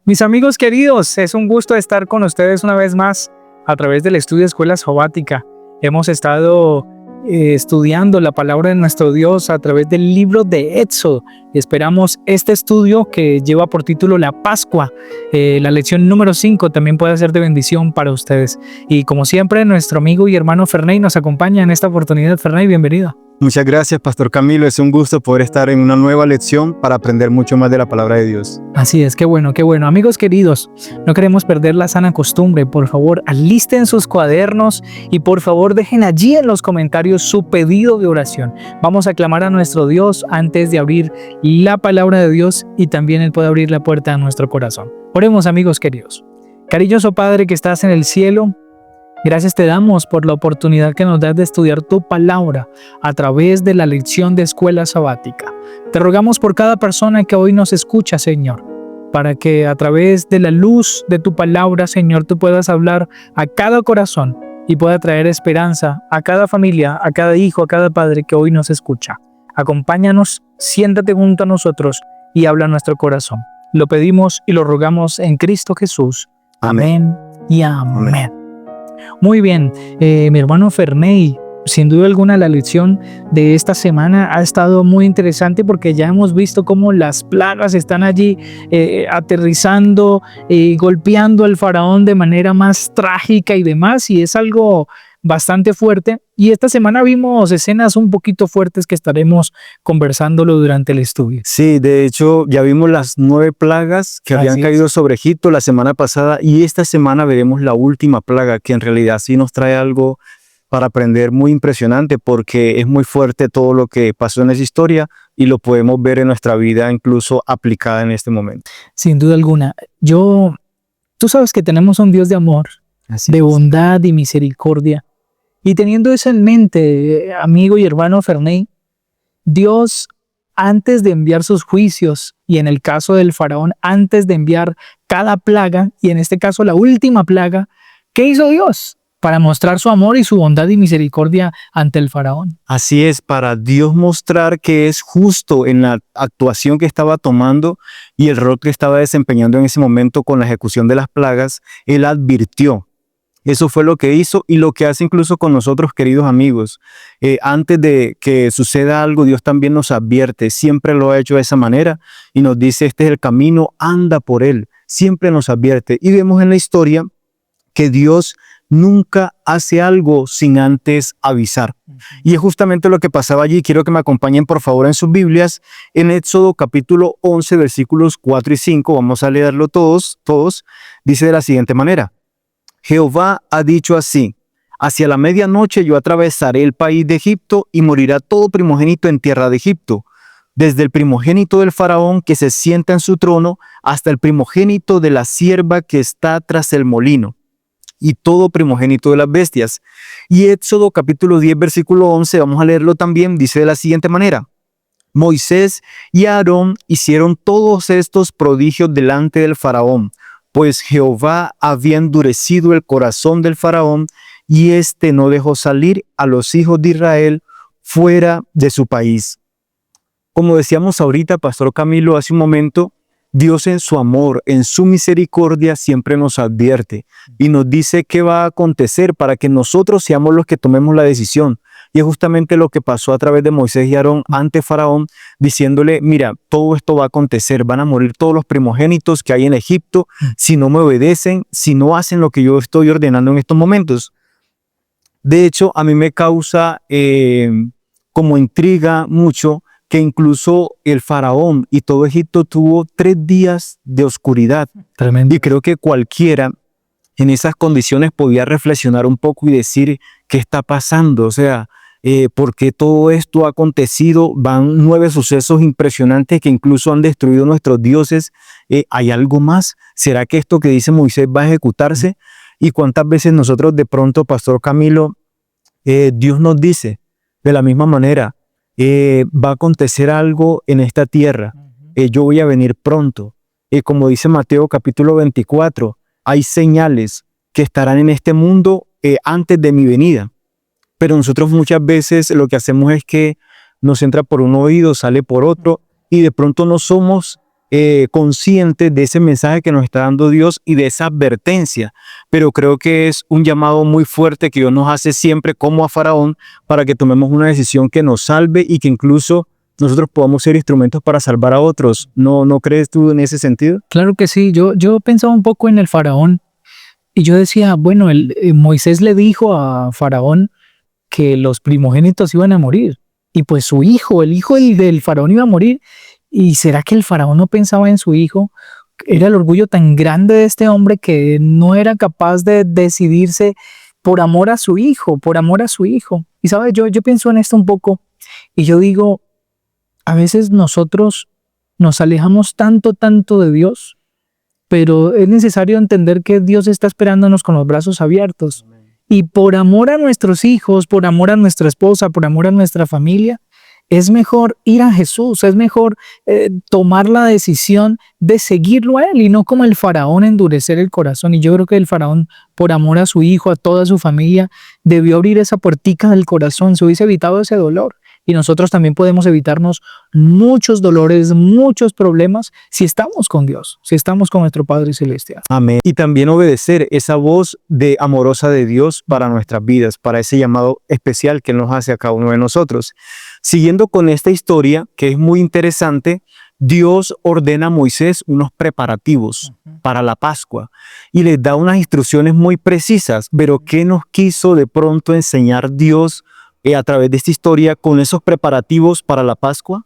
Mis amigos queridos, es un gusto estar con ustedes una vez más a través del estudio Escuela Sabática. Hemos estado estudiando la palabra de nuestro Dios a través del libro de Éxodo. Esperamos este estudio que lleva por título La Pascua, la lección número 5 también puede ser de bendición para ustedes. Y como siempre, nuestro amigo y hermano Ferney nos acompaña en esta oportunidad. Ferney, bienvenido. Muchas gracias, Pastor Camilo. Es un gusto poder estar en una nueva lección para aprender mucho más de la palabra de Dios. Así es, qué bueno, qué bueno. Amigos queridos, no queremos perder la sana costumbre. Por favor, alisten sus cuadernos y por favor dejen allí en los comentarios su pedido de oración. Vamos a clamar a nuestro Dios antes de abrir la palabra de Dios y también Él puede abrir la puerta a nuestro corazón. Oremos, amigos queridos. Cariñoso Padre que estás en el cielo, gracias te damos por la oportunidad que nos das de estudiar tu palabra a través de la lección de Escuela Sabática. Te rogamos por cada persona que hoy nos escucha, Señor, para que a través de la luz de tu palabra, Señor, tú puedas hablar a cada corazón y pueda traer esperanza a cada familia, a cada hijo, a cada padre que hoy nos escucha. Acompáñanos, siéntate junto a nosotros y habla a nuestro corazón. Lo pedimos y lo rogamos en Cristo Jesús. Amén y amén. Muy bien, mi hermano Ferney, sin duda alguna la lección de esta semana ha estado muy interesante porque ya hemos visto cómo las plagas están allí aterrizando, golpeando al faraón de manera más trágica y demás, y es algo bastante fuerte. Y esta semana vimos escenas un poquito fuertes que estaremos conversándolo durante el estudio. Sí, de hecho ya vimos las 9 plagas que habían caído sobre Egipto la semana pasada y esta semana veremos la última plaga que en realidad sí nos trae algo para aprender muy impresionante porque es muy fuerte todo lo que pasó en esa historia y lo podemos ver en nuestra vida incluso aplicada en este momento. Sin duda alguna. Tú sabes que tenemos un Dios de amor, de bondad y misericordia. Y teniendo eso en mente, amigo y hermano Ferney, Dios, antes de enviar sus juicios, y en el caso del faraón, antes de enviar cada plaga, y en este caso la última plaga, ¿qué hizo Dios? Para mostrar su amor y su bondad y misericordia ante el faraón. Así es, para Dios mostrar que es justo en la actuación que estaba tomando y el rol que estaba desempeñando en ese momento con la ejecución de las plagas, Él advirtió. Eso fue lo que hizo y lo que hace incluso con nosotros, queridos amigos. Antes de que suceda algo, Dios también nos advierte. Siempre lo ha hecho de esa manera y nos dice, este es el camino, anda por él. Siempre nos advierte. Y vemos en la historia que Dios nunca hace algo sin antes avisar. Y es justamente lo que pasaba allí. Quiero que me acompañen por favor en sus Biblias. En Éxodo capítulo 11, versículos 4 y 5, vamos a leerlo todos. Dice de la siguiente manera. Jehová ha dicho así, hacia la medianoche yo atravesaré el país de Egipto y morirá todo primogénito en tierra de Egipto, desde el primogénito del faraón que se sienta en su trono hasta el primogénito de la sierva que está tras el molino, y todo primogénito de las bestias. Y Éxodo capítulo 10, versículo 11, vamos a leerlo también, dice de la siguiente manera. Moisés y Aarón hicieron todos estos prodigios delante del faraón, pues Jehová había endurecido el corazón del faraón y éste no dejó salir a los hijos de Israel fuera de su país. Como decíamos ahorita, Pastor Camilo, hace un momento, Dios en su amor, en su misericordia, siempre nos advierte y nos dice qué va a acontecer para que nosotros seamos los que tomemos la decisión. Y es justamente lo que pasó a través de Moisés y Aarón ante Faraón, diciéndole, mira, todo esto va a acontecer, van a morir todos los primogénitos que hay en Egipto, si no me obedecen, si no hacen lo que yo estoy ordenando en estos momentos. De hecho, a mí me causa como intriga mucho que incluso el Faraón y todo Egipto tuvo 3 días de oscuridad. Tremendo. Y creo que cualquiera en esas condiciones podía reflexionar un poco y decir, ¿qué está pasando? O sea, ¿por qué todo esto ha acontecido? Van 9 sucesos impresionantes que incluso han destruido nuestros dioses. ¿Hay algo más? ¿Será que esto que dice Moisés va a ejecutarse? ¿Y cuántas veces nosotros de pronto, Pastor Camilo, Dios nos dice de la misma manera, va a acontecer algo en esta tierra, yo voy a venir pronto? Como dice Mateo capítulo 24, hay señales que estarán en este mundo antes de mi venida. Pero nosotros muchas veces lo que hacemos es que nos entra por un oído, sale por otro, y de pronto no somos conscientes de ese mensaje que nos está dando Dios y de esa advertencia. Pero creo que es un llamado muy fuerte que Dios nos hace siempre como a Faraón para que tomemos una decisión que nos salve y que incluso nosotros podamos ser instrumentos para salvar a otros. ¿No crees tú en ese sentido? Claro que sí, yo pensaba un poco en el faraón y yo decía, bueno, Moisés le dijo a Faraón que los primogénitos iban a morir y pues su hijo, el hijo del faraón iba a morir. ¿Y será que el faraón no pensaba en su hijo? Era el orgullo tan grande de este hombre que no era capaz de decidirse por amor a su hijo, por amor a su hijo. Y sabes, yo pienso en esto un poco y yo digo, a veces nosotros nos alejamos tanto de Dios, pero es necesario entender que Dios está esperándonos con los brazos abiertos. Y por amor a nuestros hijos, por amor a nuestra esposa, por amor a nuestra familia, es mejor ir a Jesús, es mejor tomar la decisión de seguirlo a Él y no como el faraón endurecer el corazón. Y yo creo que el faraón, por amor a su hijo, a toda su familia, debió abrir esa puertica del corazón, se hubiese evitado ese dolor. Y nosotros también podemos evitarnos muchos dolores, muchos problemas si estamos con Dios, si estamos con nuestro Padre Celestial. Amén. Y también obedecer esa voz amorosa de Dios para nuestras vidas, para ese llamado especial que nos hace a cada uno de nosotros. Siguiendo con esta historia, que es muy interesante, Dios ordena a Moisés unos preparativos para la Pascua y les da unas instrucciones muy precisas. Pero ¿qué nos quiso de pronto enseñar Dios a través de esta historia con esos preparativos para la Pascua?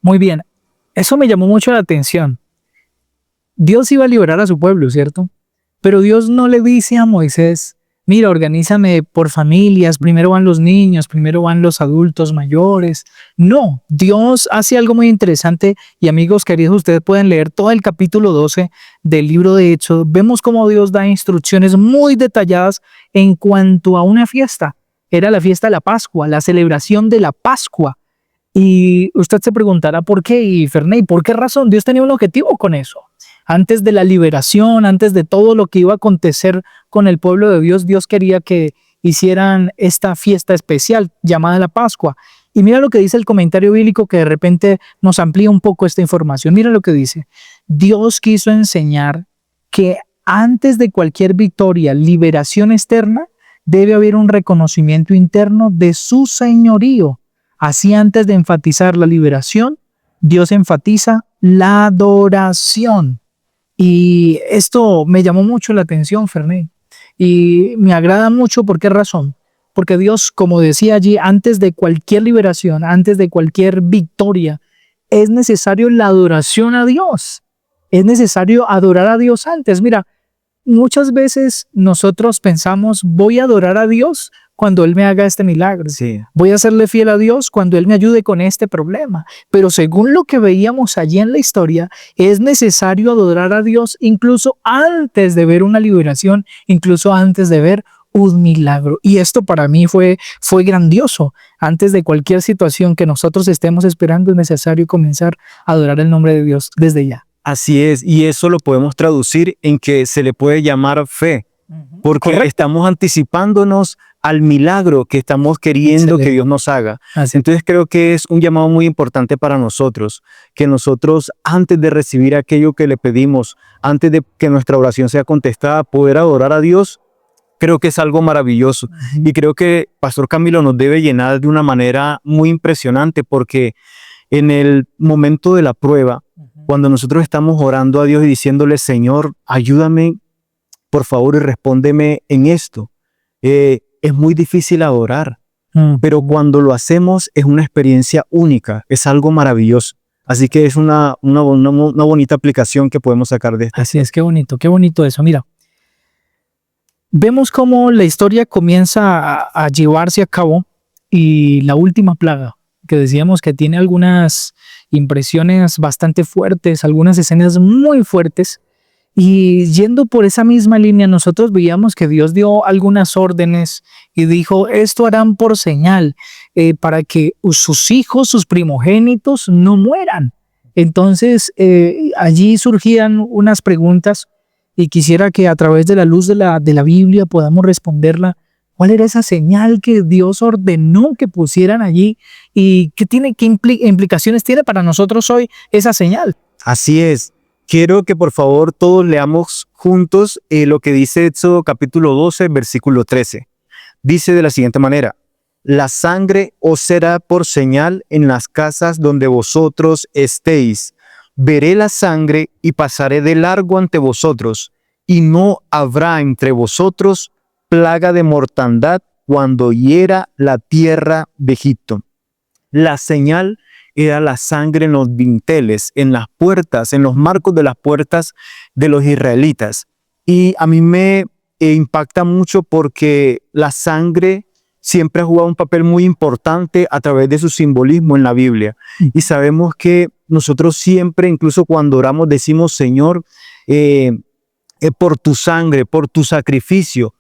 Muy bien, eso me llamó mucho la atención. Dios iba a liberar a su pueblo, ¿cierto? Pero Dios no le dice a Moisés, mira, organízame por familias, primero van los niños, primero van los adultos mayores. No, Dios hace algo muy interesante y amigos queridos, ustedes pueden leer todo el capítulo 12 del libro de Hechos. Vemos cómo Dios da instrucciones muy detalladas en cuanto a una fiesta. Era la fiesta de la Pascua, la celebración de la Pascua. Y usted se preguntará por qué, y Ferney, ¿por qué razón? Dios tenía un objetivo con eso. Antes de la liberación, antes de todo lo que iba a acontecer con el pueblo de Dios, Dios quería que hicieran esta fiesta especial llamada la Pascua. Y mira lo que dice el comentario bíblico que de repente nos amplía un poco esta información. Mira lo que dice. Dios quiso enseñar que antes de cualquier victoria, liberación externa, debe haber un reconocimiento interno de su señorío. Así, antes de enfatizar la liberación, Dios enfatiza la adoración. Y esto me llamó mucho la atención, Ferné. Y me agrada mucho. ¿Por qué razón? Porque Dios, como decía allí, antes de cualquier liberación, antes de cualquier victoria, es necesario la adoración a Dios. Es necesario adorar a Dios antes. Mira, muchas veces nosotros pensamos, voy a adorar a Dios cuando Él me haga este milagro. Sí. Voy a serle fiel a Dios cuando Él me ayude con este problema. Pero según lo que veíamos allí en la historia, es necesario adorar a Dios incluso antes de ver una liberación, incluso antes de ver un milagro. Y esto para mí fue grandioso. Antes de cualquier situación que nosotros estemos esperando, es necesario comenzar a adorar el nombre de Dios desde ya. Así es, y eso lo podemos traducir en que se le puede llamar fe, porque Correcto. estamos anticipándonos al milagro que estamos queriendo Excelente. que Dios nos haga. Así. Entonces creo que es un llamado muy importante para nosotros, que nosotros antes de recibir aquello que le pedimos, antes de que nuestra oración sea contestada, poder adorar a Dios, creo que es algo maravilloso. Y creo que Pastor Camilo nos debe llenar de una manera muy impresionante, porque en el momento de la prueba, cuando nosotros estamos orando a Dios y diciéndole, Señor, ayúdame, por favor, y respóndeme en esto. Es muy difícil adorar, pero cuando lo hacemos es una experiencia única, es algo maravilloso. Así que es una bonita aplicación que podemos sacar de esto. Así es, qué bonito eso. Mira, vemos cómo la historia comienza a llevarse a cabo y la última plaga, que decíamos que tiene algunas impresiones bastante fuertes, algunas escenas muy fuertes. Y yendo por esa misma línea, nosotros veíamos que Dios dio algunas órdenes y dijo, esto harán por señal, para que sus hijos, sus primogénitos no mueran. Entonces, allí surgían unas preguntas y quisiera que a través de la luz de la Biblia podamos responderla. ¿Cuál era esa señal que Dios ordenó que pusieran allí? ¿Y qué implicaciones tiene para nosotros hoy esa señal? Así es. Quiero que por favor todos leamos juntos lo que dice Éxodo capítulo 12, versículo 13. Dice de la siguiente manera: la sangre os será por señal en las casas donde vosotros estéis. Veré la sangre y pasaré de largo ante vosotros, y no habrá entre vosotros plaga de mortandad cuando hiera la tierra de Egipto. La señal era la sangre en los dinteles, en las puertas, en los marcos de las puertas de los israelitas. Y a mí me impacta mucho porque la sangre siempre ha jugado un papel muy importante a través de su simbolismo en la Biblia. Y sabemos que nosotros siempre, incluso cuando oramos, decimos: Señor, por tu sangre, por tu sacrificio,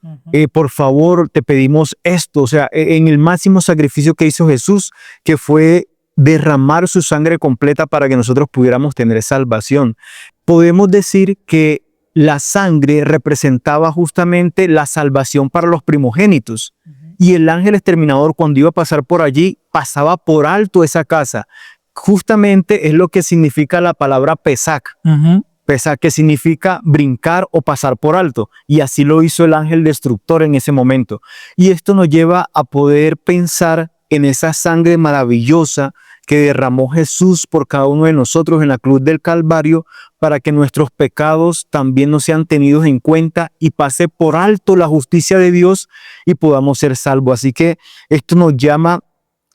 por favor, te pedimos esto. O sea, en el máximo sacrificio que hizo Jesús, que fue derramar su sangre completa para que nosotros pudiéramos tener salvación. Podemos decir que la sangre representaba justamente la salvación para los primogénitos. Y el ángel exterminador, cuando iba a pasar por allí, pasaba por alto esa casa. Justamente es lo que significa la palabra Pesach. Pesach, que significa brincar o pasar por alto. Y así lo hizo el ángel destructor en ese momento. Y esto nos lleva a poder pensar en esa sangre maravillosa que derramó Jesús por cada uno de nosotros en la cruz del Calvario, para que nuestros pecados también no sean tenidos en cuenta y pase por alto la justicia de Dios y podamos ser salvos. Así que esto nos llama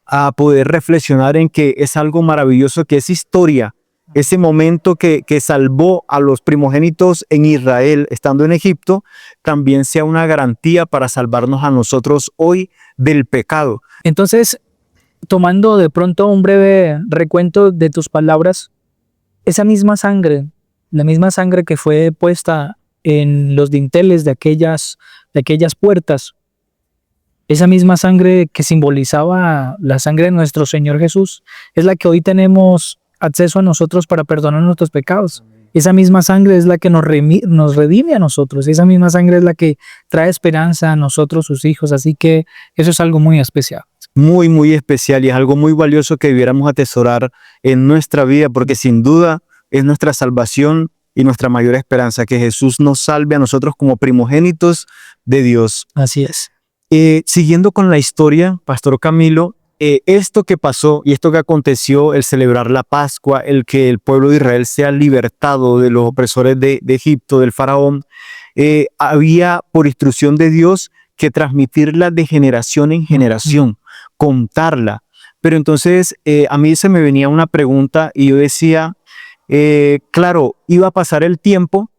a poder reflexionar en que es algo maravilloso, que es historia. Ese momento que salvó a los primogénitos en Israel estando en Egipto, también sea una garantía para salvarnos a nosotros hoy del pecado. Entonces, tomando de pronto un breve recuento de tus palabras, esa misma sangre, la misma sangre que fue puesta en los dinteles de aquellas puertas, esa misma sangre que simbolizaba la sangre de nuestro Señor Jesús, es la que hoy tenemos acceso a nosotros para perdonar nuestros pecados. Esa misma sangre es la que nos redime a nosotros. Esa misma sangre es la que trae esperanza a nosotros, sus hijos. Así que eso es algo muy especial. Muy, muy especial, y es algo muy valioso que debiéramos atesorar en nuestra vida, porque sin duda es nuestra salvación y nuestra mayor esperanza, que Jesús nos salve a nosotros como primogénitos de Dios. Así es. Siguiendo con la historia, Pastor Camilo, esto que pasó y esto que aconteció, el celebrar la Pascua, el que el pueblo de Israel sea libertado de los opresores de Egipto, del faraón, había por instrucción de Dios que transmitirla de generación en generación, contarla. Pero entonces a mí se me venía una pregunta y yo decía, claro, iba a pasar el tiempo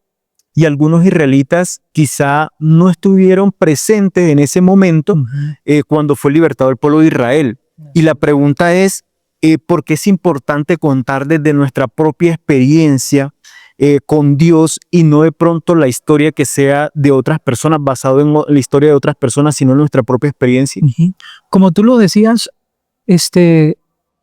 y algunos israelitas quizá no estuvieron presentes en ese momento cuando fue libertado el pueblo de Israel. Y la pregunta es, ¿por qué es importante contar desde nuestra propia experiencia con Dios y no de pronto la historia que sea de otras personas, basado en la historia de otras personas, sino en nuestra propia experiencia? Como tú lo decías,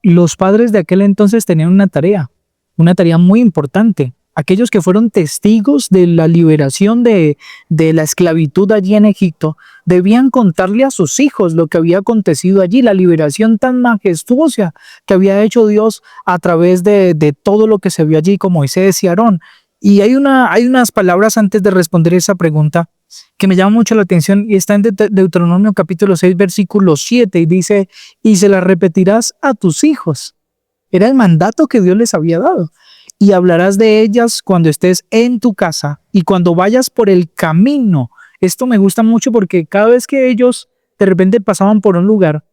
los padres de aquel entonces tenían una tarea muy importante. Aquellos que fueron testigos de la liberación de la esclavitud allí en Egipto, debían contarle a sus hijos lo que había acontecido allí, la liberación tan majestuosa que había hecho Dios a través de todo lo que se vio allí con Moisés y Aarón. Y hay unas palabras antes de responder esa pregunta que me llama mucho la atención, y está en Deuteronomio capítulo 6, versículo 7, y dice: y se las repetirás a tus hijos. Era el mandato que Dios les había dado. Y hablarás de ellas cuando estés en tu casa y cuando vayas por el camino. Esto me gusta mucho porque cada vez que ellos de repente pasaban por un lugar,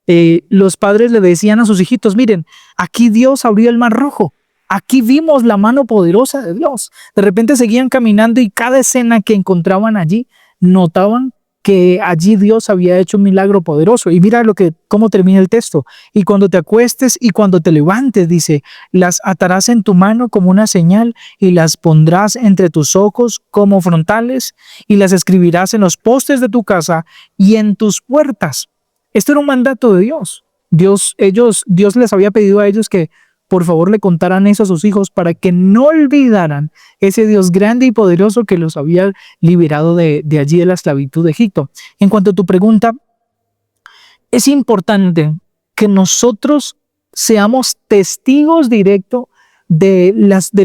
los padres le decían a sus hijitos: miren, aquí Dios abrió el mar rojo. Aquí vimos la mano poderosa de Dios. De repente seguían caminando y cada escena que encontraban allí, notaban que allí Dios había hecho un milagro poderoso. Y mira cómo termina el texto. Y cuando te acuestes y cuando te levantes, dice, las atarás en tu mano como una señal y las pondrás entre tus ojos como frontales y las escribirás en los postes de tu casa y en tus puertas. Esto era un mandato de Dios. Dios les había pedido a ellos que por favor le contaran eso a sus hijos para que no olvidaran ese Dios grande y poderoso que los había liberado de allí de la esclavitud de Egipto. En cuanto a tu pregunta, es importante que nosotros seamos testigos directos de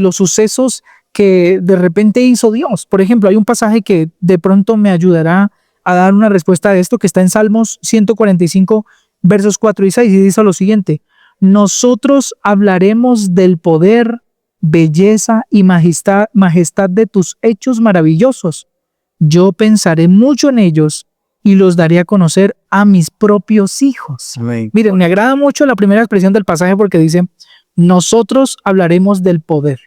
los sucesos que de repente hizo Dios. Por ejemplo, hay un pasaje que de pronto me ayudará a dar una respuesta a esto, que está en Salmos 145, versos 4 y 6, y dice lo siguiente: nosotros hablaremos del poder, belleza y majestad de tus hechos maravillosos. Yo pensaré mucho en ellos y los daré a conocer a mis propios hijos. Amén. Miren, me agrada mucho la primera expresión del pasaje porque dice, nosotros hablaremos del poder.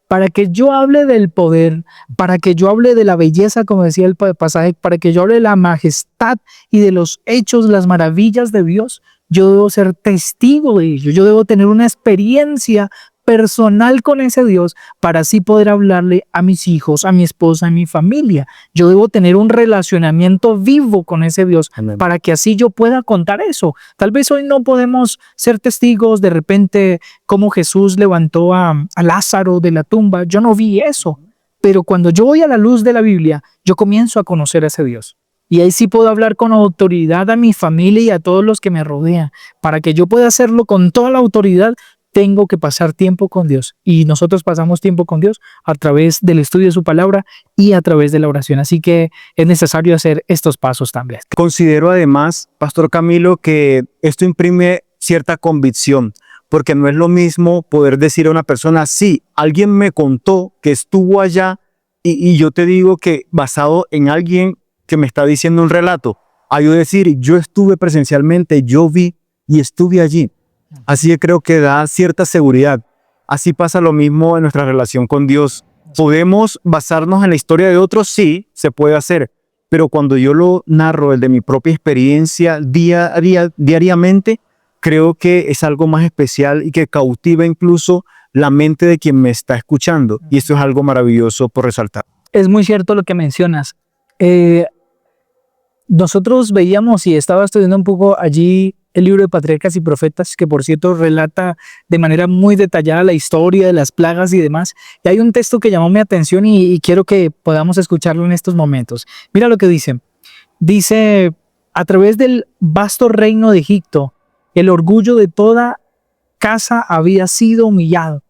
Para que yo hable del poder, para que yo hable de la belleza, como decía el pasaje, para que yo hable de la majestad y de los hechos, las maravillas de Dios, yo debo ser testigo de ello. Yo debo tener una experiencia personal con ese Dios para así poder hablarle a mis hijos, a mi esposa, a mi familia. Yo debo tener un relacionamiento vivo con ese Dios. Amén. Para que así yo pueda contar eso. Tal vez hoy no podemos ser testigos de repente cómo Jesús levantó a Lázaro de la tumba. Yo no vi eso, pero cuando yo voy a la luz de la Biblia, yo comienzo a conocer a ese Dios. Y ahí sí puedo hablar con autoridad a mi familia y a todos los que me rodean. Para que yo pueda hacerlo con toda la autoridad, tengo que pasar tiempo con Dios. Y nosotros pasamos tiempo con Dios a través del estudio de su palabra y a través de la oración. Así que es necesario hacer estos pasos también. Considero además, Pastor Camilo, que esto imprime cierta convicción, porque no es lo mismo poder decir a una persona, sí, alguien me contó que estuvo allá y yo te digo que basado en alguien que me está diciendo un relato, a yo decir, yo estuve presencialmente, yo vi y estuve allí. Así que creo que da cierta seguridad. Así pasa lo mismo en nuestra relación con Dios. ¿Podemos basarnos en la historia de otros? Sí, se puede hacer. Pero cuando yo lo narro desde mi propia experiencia diariamente, creo que es algo más especial y que cautiva incluso la mente de quien me está escuchando. Y esto es algo maravilloso por resaltar. Es muy cierto lo que mencionas. Nosotros veíamos y estaba estudiando un poco allí el libro de Patriarcas y Profetas, que por cierto relata de manera muy detallada la historia de las plagas y demás. Y hay un texto que llamó mi atención y quiero que podamos escucharlo en estos momentos. Mira lo que dice. Dice, a través del vasto reino de Egipto, el orgullo de toda casa había sido humillado.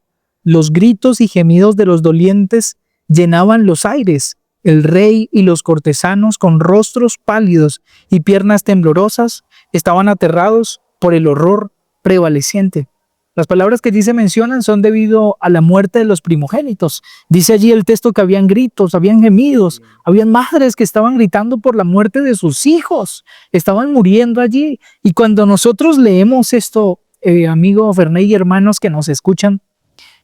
Los gritos y gemidos de los dolientes llenaban los aires. El rey y los cortesanos, con rostros pálidos y piernas temblorosas, estaban aterrados por el horror prevaleciente. Las palabras que allí se mencionan son debido a la muerte de los primogénitos. Dice allí el texto que habían gritos, habían gemidos, habían madres que estaban gritando por la muerte de sus hijos. Estaban muriendo allí. Y cuando nosotros leemos esto, amigo Ferney y hermanos que nos escuchan,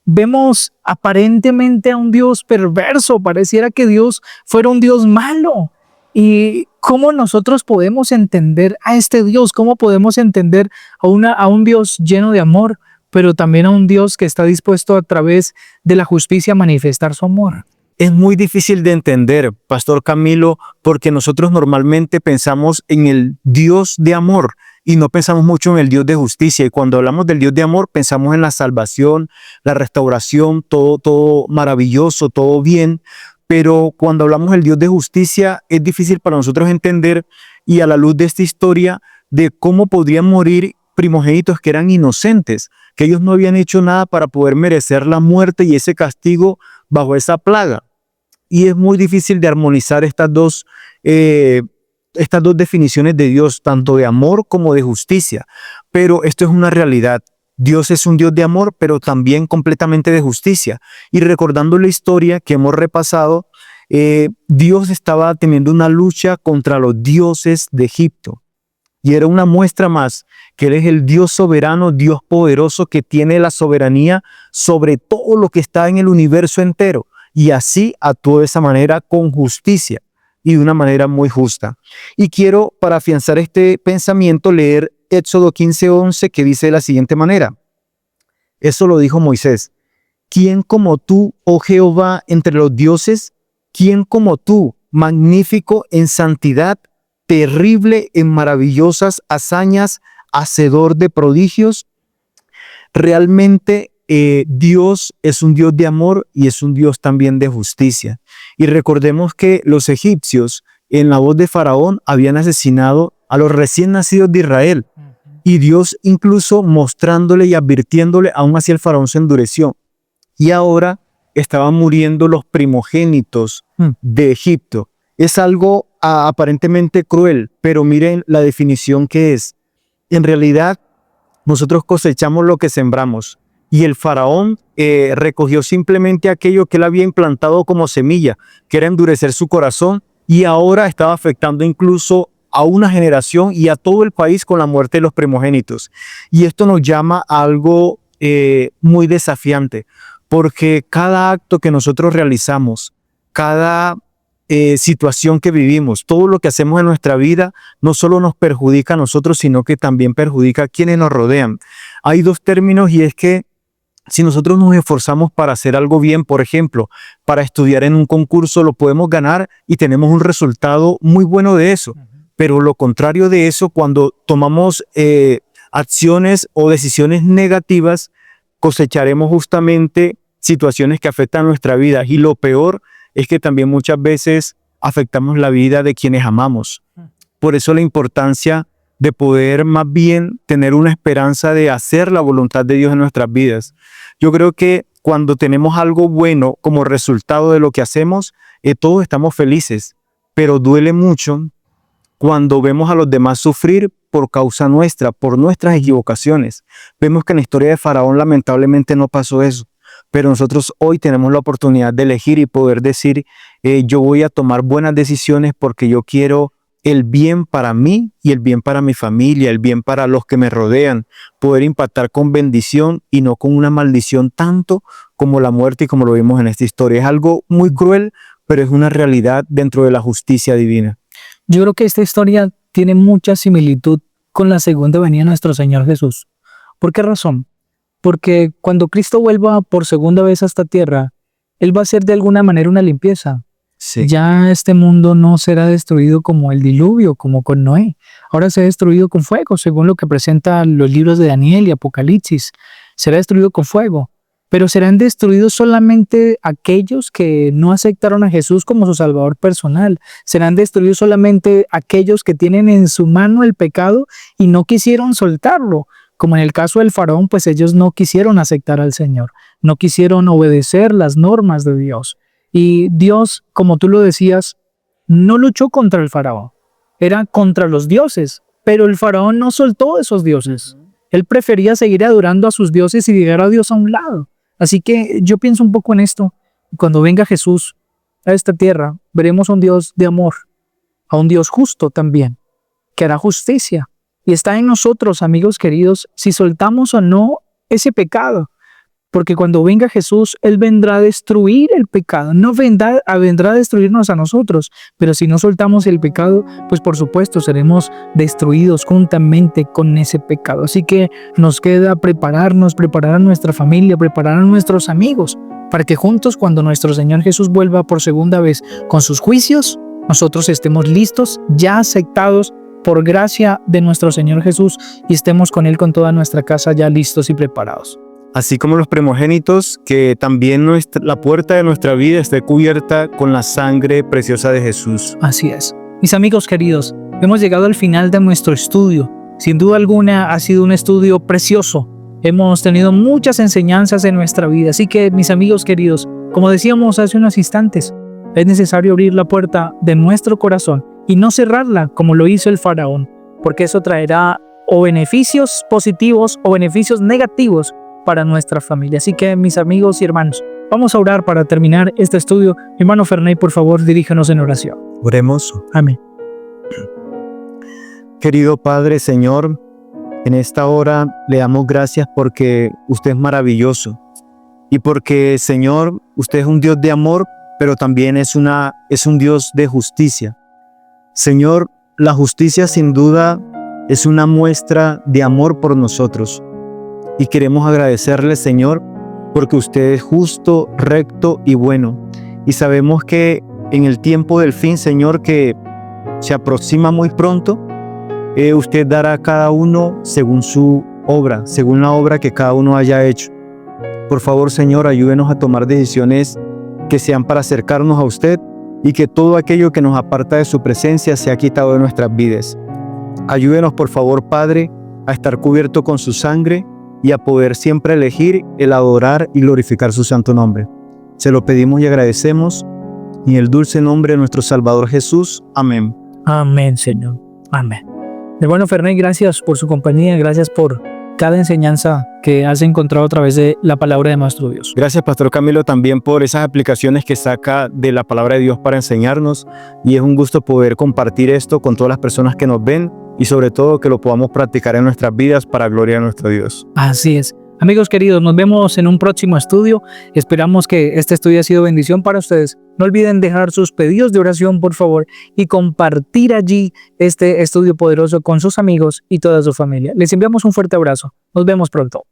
vemos aparentemente a un Dios perverso. Pareciera que Dios fuera un Dios malo. ¿Y cómo nosotros podemos entender a este Dios? ¿Cómo podemos entender a un Dios lleno de amor, pero también a un Dios que está dispuesto a través de la justicia a manifestar su amor? Es muy difícil de entender, Pastor Camilo, porque nosotros normalmente pensamos en el Dios de amor y no pensamos mucho en el Dios de justicia. Y cuando hablamos del Dios de amor, pensamos en la salvación, la restauración, todo maravilloso, todo bien. Pero cuando hablamos del Dios de justicia, es difícil para nosotros entender, y a la luz de esta historia, de cómo podrían morir primogénitos que eran inocentes, que ellos no habían hecho nada para poder merecer la muerte y ese castigo bajo esa plaga. Y es muy difícil de armonizar estas dos definiciones de Dios, tanto de amor como de justicia. Pero esto es una realidad. Dios es un Dios de amor, pero también completamente de justicia. Y recordando la historia que hemos repasado, Dios estaba teniendo una lucha contra los dioses de Egipto. Y era una muestra más que Él es el Dios soberano, Dios poderoso, que tiene la soberanía sobre todo lo que está en el universo entero. Y así actuó de esa manera con justicia y de una manera muy justa. Y quiero, para afianzar este pensamiento, leer Éxodo 15:11, que dice de la siguiente manera. Eso lo dijo Moisés. ¿Quién como tú, oh Jehová, entre los dioses? ¿Quién como tú, magnífico en santidad, terrible en maravillosas hazañas, hacedor de prodigios? Realmente Dios es un Dios de amor y es un Dios también de justicia. Y recordemos que los egipcios, en la voz de Faraón, habían asesinado a los recién nacidos de Israel. Y Dios incluso mostrándole y advirtiéndole, aún así el Faraón se endureció. y ahora estaban muriendo los primogénitos de Egipto. Es algo aparentemente cruel, pero miren la definición que es. En realidad, nosotros cosechamos lo que sembramos. Y el faraón recogió simplemente aquello que él había implantado como semilla, que era endurecer su corazón, y ahora estaba afectando incluso a una generación y a todo el país con la muerte de los primogénitos. Y esto nos llama a algo muy desafiante, porque cada acto que nosotros realizamos, cada situación que vivimos, todo lo que hacemos en nuestra vida, no solo nos perjudica a nosotros, sino que también perjudica a quienes nos rodean. Hay dos términos, y es que si nosotros nos esforzamos para hacer algo bien, por ejemplo, para estudiar en un concurso, lo podemos ganar y tenemos un resultado muy bueno de eso. Pero lo contrario de eso, cuando tomamos acciones o decisiones negativas, cosecharemos justamente situaciones que afectan nuestra vida. Y lo peor es que también muchas veces afectamos la vida de quienes amamos. Por eso la importancia de poder más bien tener una esperanza de hacer la voluntad de Dios en nuestras vidas. Yo creo que cuando tenemos algo bueno como resultado de lo que hacemos, todos estamos felices, pero duele mucho cuando vemos a los demás sufrir por causa nuestra, por nuestras equivocaciones. Vemos que en la historia de Faraón lamentablemente no pasó eso, pero nosotros hoy tenemos la oportunidad de elegir y poder decir, yo voy a tomar buenas decisiones porque yo quiero el bien para mí y el bien para mi familia, el bien para los que me rodean, poder impactar con bendición y no con una maldición, tanto como la muerte y como lo vimos en esta historia. Es algo muy cruel, pero es una realidad dentro de la justicia divina. Yo creo que esta historia tiene mucha similitud con la segunda venida de nuestro Señor Jesús. ¿Por qué razón? Porque cuando Cristo vuelva por segunda vez a esta tierra, Él va a hacer de alguna manera una limpieza. Sí. Ya este mundo no será destruido como el diluvio, como con Noé. Ahora será destruido con fuego, según lo que presentan los libros de Daniel y Apocalipsis. Será destruido con fuego. Pero serán destruidos solamente aquellos que no aceptaron a Jesús como su Salvador personal. Serán destruidos solamente aquellos que tienen en su mano el pecado y no quisieron soltarlo. Como en el caso del faraón, pues ellos no quisieron aceptar al Señor. No quisieron obedecer las normas de Dios. Y Dios, como tú lo decías, no luchó contra el faraón. Era contra los dioses. Pero el faraón no soltó esos dioses. Él prefería seguir adorando a sus dioses y dejar a Dios a un lado. Así que yo pienso un poco en esto. Cuando venga Jesús a esta tierra, veremos a un Dios de amor, a un Dios justo también, que hará justicia. Y está en nosotros, amigos queridos, si soltamos o no ese pecado. Porque cuando venga Jesús, Él vendrá a destruir el pecado. No vendrá a destruirnos a nosotros. Pero si no soltamos el pecado, pues por supuesto seremos destruidos juntamente con ese pecado. Así que nos queda prepararnos, preparar a nuestra familia, preparar a nuestros amigos, para que juntos, cuando nuestro Señor Jesús vuelva por segunda vez con sus juicios, nosotros estemos listos, ya aceptados por gracia de nuestro Señor Jesús, y estemos con Él con toda nuestra casa ya listos y preparados. Así como los primogénitos, que también la puerta de nuestra vida esté cubierta con la sangre preciosa de Jesús. Así es. Mis amigos queridos, hemos llegado al final de nuestro estudio. Sin duda alguna ha sido un estudio precioso. Hemos tenido muchas enseñanzas en nuestra vida. Así que, mis amigos queridos, como decíamos hace unos instantes, es necesario abrir la puerta de nuestro corazón y no cerrarla como lo hizo el faraón, porque eso traerá o beneficios positivos o beneficios negativos para nuestra familia. Así que, mis amigos y hermanos, vamos a orar para terminar este estudio. Mi hermano Ferney, por favor, diríjanos en oración. Oremos. Amén. Querido Padre, Señor, en esta hora le damos gracias porque usted es maravilloso y porque, Señor, usted es un Dios de amor, pero también es un Dios de justicia. Señor, la justicia sin duda es una muestra de amor por nosotros. Y queremos agradecerle, Señor, porque usted es justo, recto y bueno. Y sabemos que en el tiempo del fin, Señor, que se aproxima muy pronto, usted dará a cada uno según su obra, según la obra que cada uno haya hecho. Por favor, Señor, ayúdenos a tomar decisiones que sean para acercarnos a usted y que todo aquello que nos aparta de su presencia sea quitado de nuestras vidas. Ayúdenos, por favor, Padre, a estar cubierto con su sangre y a poder siempre elegir el adorar y glorificar su santo nombre. Se lo pedimos y agradecemos en el dulce nombre de nuestro Salvador Jesús. Amén. Amén, Señor. Amén. Hermano Ferney, gracias por su compañía, gracias por cada enseñanza que has encontrado a través de la palabra de nuestro Dios. Gracias, Pastor Camilo, también por esas aplicaciones que saca de la palabra de Dios para enseñarnos, y es un gusto poder compartir esto con todas las personas que nos ven y sobre todo que lo podamos practicar en nuestras vidas para gloria de nuestro Dios. Así es. Amigos queridos, nos vemos en un próximo estudio. Esperamos que este estudio haya sido bendición para ustedes. No olviden dejar sus pedidos de oración, por favor, y compartir allí este estudio poderoso con sus amigos y toda su familia. Les enviamos un fuerte abrazo. Nos vemos pronto.